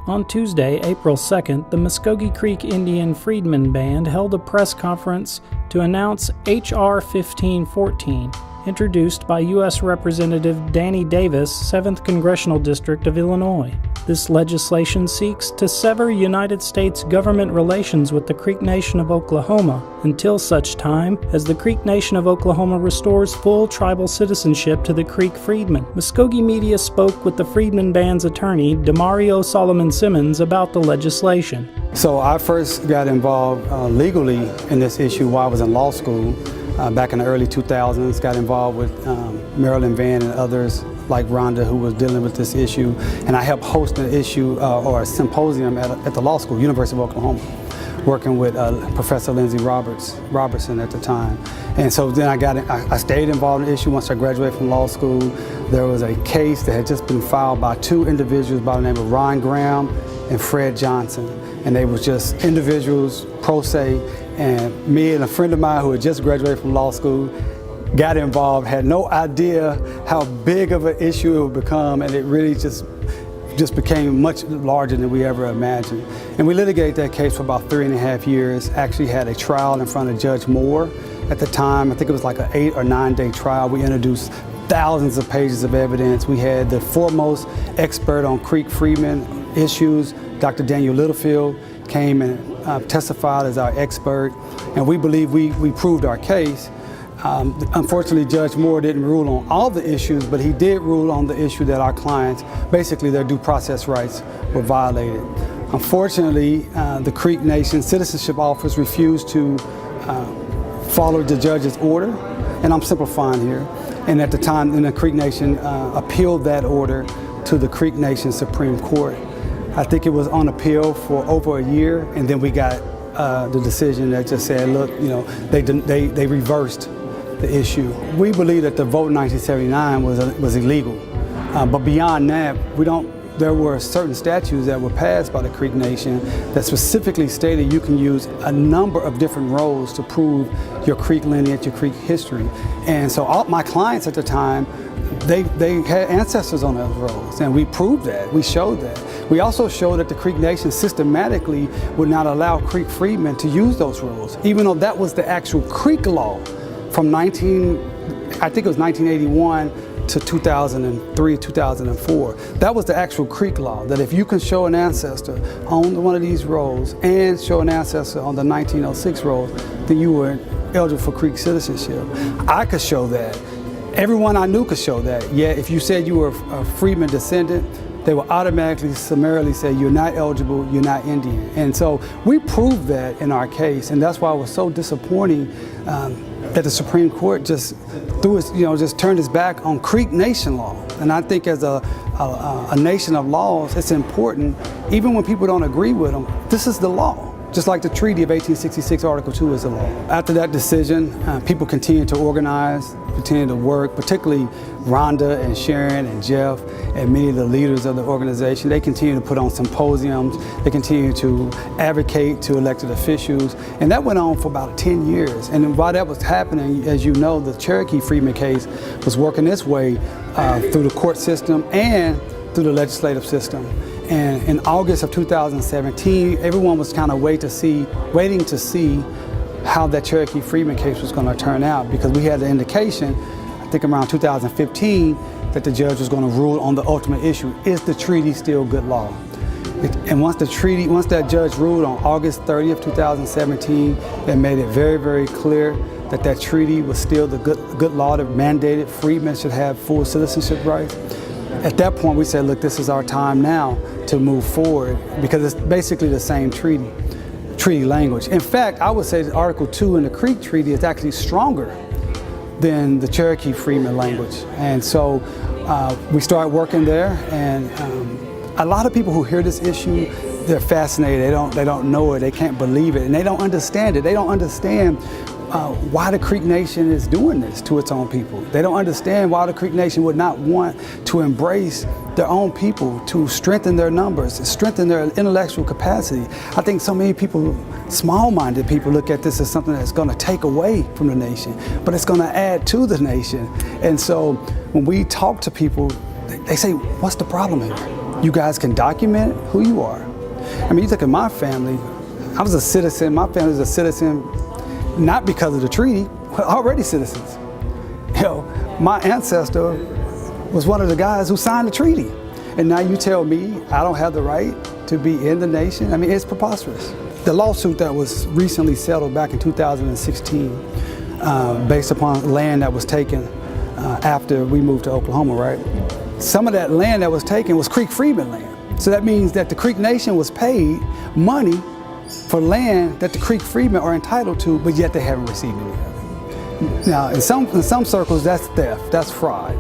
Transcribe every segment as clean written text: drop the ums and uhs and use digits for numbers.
On Tuesday, April 2nd, the Mvskoke Creek Indian Freedmen Band held a press conference to announce H.R. 1514, introduced by U.S. Representative Danny Davis, 7th Congressional District of Illinois. This legislation seeks to sever United States government relations with the Creek Nation of Oklahoma until such time as the Creek Nation of Oklahoma restores full tribal citizenship to the Creek freedmen. Mvskoke media spoke with the Freedmen Band's attorney, Demario Solomon-Simmons, about the legislation. So I first got involved legally in this issue while I was in law school back in the early 2000s. Got involved with Marilyn Vann and others like Rhonda, who was dealing with this issue, and I helped host an issue or a symposium at the law school, University of Oklahoma, working with Professor Lindsay Robertson at the time. And so then I stayed involved in the issue once I graduated from law school. There was a case that had just been filed by two individuals by the name of Ron Graham and Fred Johnson, and they were just individuals, pro se, and me and a friend of mine who had just graduated from law school got involved, had no idea how big of an issue it would become, and it really just became much larger than we ever imagined. And we litigated that case for about 3.5 years, actually had a trial in front of Judge Moore at the time. I think it was like an 8 or 9 day trial. We introduced thousands of pages of evidence. We had the foremost expert on Creek freedmen issues, Dr. Daniel Littlefield, came and testified as our expert, and we believe we proved our case. Unfortunately, Judge Moore didn't rule on all the issues, but he did rule on the issue that our clients, basically their due process rights, were violated. Unfortunately, the Creek Nation Citizenship Office refused to follow the judge's order, and I'm simplifying here. And at the time, then the Creek Nation appealed that order to the Creek Nation Supreme Court. I think it was on appeal for over a year, and then we got the decision that just said, look, you know, they reversed the issue. We believe that the vote in 1979 was illegal, but beyond that, there were certain statutes that were passed by the Creek Nation that specifically stated you can use a number of different roles to prove your Creek lineage, your Creek history. And so all my clients at the time, they had ancestors on those rolls, and we proved that, we showed that. We also showed that the Creek Nation systematically would not allow Creek freedmen to use those rolls, even though that was the actual Creek law from I think it was 1981 to 2003, 2004. That was the actual Creek law, that if you can show an ancestor on one of these rolls and show an ancestor on the 1906 roll, then you were eligible for Creek citizenship. I could show that. Everyone I knew could show that. Yet if you said you were a freedman descendant, they will automatically summarily say you're not eligible, you're not Indian. And so we proved that in our case, and that's why it was so disappointing that the Supreme Court just turned its back on Creek Nation law. And I think as a nation of laws, it's important, even when people don't agree with them, this is the law. Just like the Treaty of 1866, Article 2 is the law. After that decision, people continued to organize, continued to work, particularly Rhonda and Sharon and Jeff and many of the leaders of the organization. They continue to put on symposiums, they continue to advocate to elected officials, and that went on for about 10 years. And while that was happening, as you know, the Cherokee Freedmen case was working its way through the court system and through the legislative system. And in August of 2017, everyone was kind of waiting to see how that Cherokee Freedmen case was going to turn out, because we had the indication, I think around 2015, that the judge was going to rule on the ultimate issue: is the treaty still good law? And once that judge ruled on August 30th, 2017, they made it very, very clear that that treaty was still the good law that mandated freedmen should have full citizenship rights. At that point, we said, look, this is our time now to move forward, because it's basically the same treaty language. In fact, I would say that Article 2 in the Creek Treaty is actually stronger than the Cherokee Freedmen language. And so we started working there, and a lot of people who hear this issue, they're fascinated. They don't know it, they can't believe it, and they don't understand it. They don't understand why the Creek Nation is doing this to its own people. They don't understand why the Creek Nation would not want to embrace their own people, to strengthen their numbers, strengthen their intellectual capacity. I think so many people, small-minded people, look at this as something that's going to take away from the nation, but it's going to add to the nation. And so when we talk to people, they say, what's the problem here? you guys can document who you are. I mean, you look at my family, I was a citizen, my family was a citizen, not because of the treaty, but already citizens. You know, my ancestor was one of the guys who signed the treaty. And now you tell me I don't have the right to be in the nation? I mean, it's preposterous. The lawsuit that was recently settled back in 2016, based upon land that was taken after we moved to Oklahoma, right? Some of that land that was taken was Creek Freedmen land. So that means that the Creek Nation was paid money for land that the Creek Freedmen are entitled to, but yet they haven't received any of it. Now, in some circles, that's theft, that's fraud.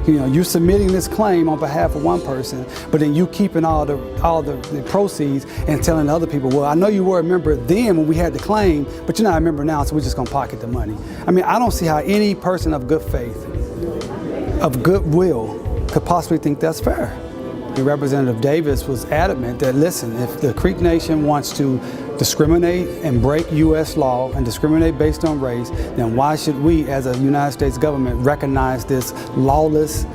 You know, you're submitting this claim on behalf of one person, but then you keeping all the proceeds and telling other people, well, I know you were a member then when we had the claim, but you're not a member now, so we're just gonna pocket the money. I mean, I don't see how any person of good faith, of goodwill, could possibly think that's fair. Representative Davis was adamant that, listen, if the Creek Nation wants to discriminate and break U.S. law and discriminate based on race, then why should we as a United States government recognize this lawless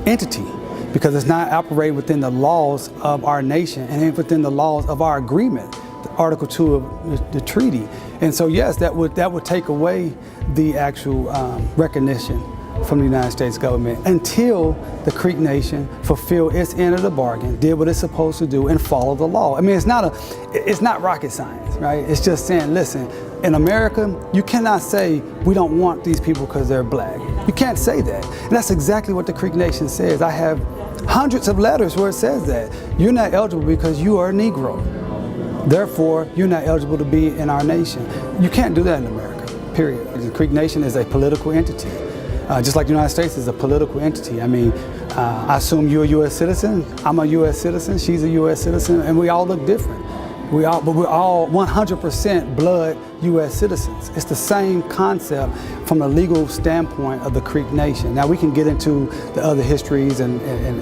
entity? Because it's not operating within the laws of our nation and within the laws of our agreement, Article 2 of the treaty. And so yes, that would take away the actual recognition from the United States government until the Creek Nation fulfilled its end of the bargain, did what it's supposed to do, and follow the law. I mean, it's not rocket science, right? It's just saying, listen, in America, you cannot say we don't want these people because they're black. You can't say that. And that's exactly what the Creek Nation says. I have hundreds of letters where it says that. You're not eligible because you are a Negro. Therefore, you're not eligible to be in our nation. You can't do that in America, period. The Creek Nation is a political entity. Just like the United States is a political entity. I mean, I assume you're a U.S. citizen, I'm a U.S. citizen, she's a U.S. citizen, and we all look different. But we're all 100% blood U.S. citizens. It's the same concept from a legal standpoint of the Creek Nation. Now we can get into the other histories and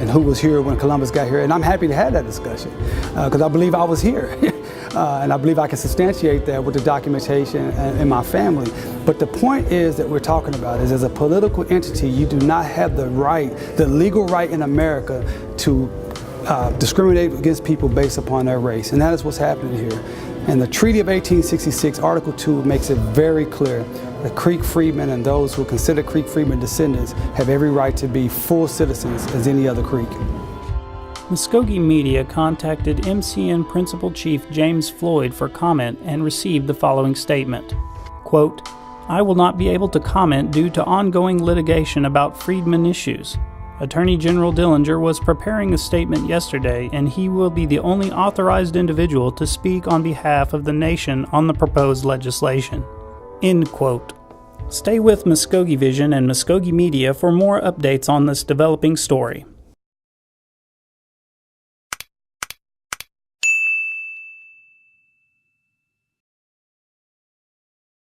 who was here when Columbus got here, and I'm happy to have that discussion because I believe I was here. And I believe I can substantiate that with the documentation and my family. But the point is that we're talking about is as a political entity, you do not have the right, the legal right in America to discriminate against people based upon their race. And that is what's happening here. And the Treaty of 1866, Article 2, makes it very clear that Creek Freedmen and those who consider Creek Freedmen descendants have every right to be full citizens as any other Creek. Mvskoke Media contacted MCN Principal Chief James Floyd for comment and received the following statement. Quote, I will not be able to comment due to ongoing litigation about freedmen issues. Attorney General Dillinger was preparing a statement yesterday, and he will be the only authorized individual to speak on behalf of the nation on the proposed legislation. End quote. Stay with Mvskoke Vision and Mvskoke Media for more updates on this developing story.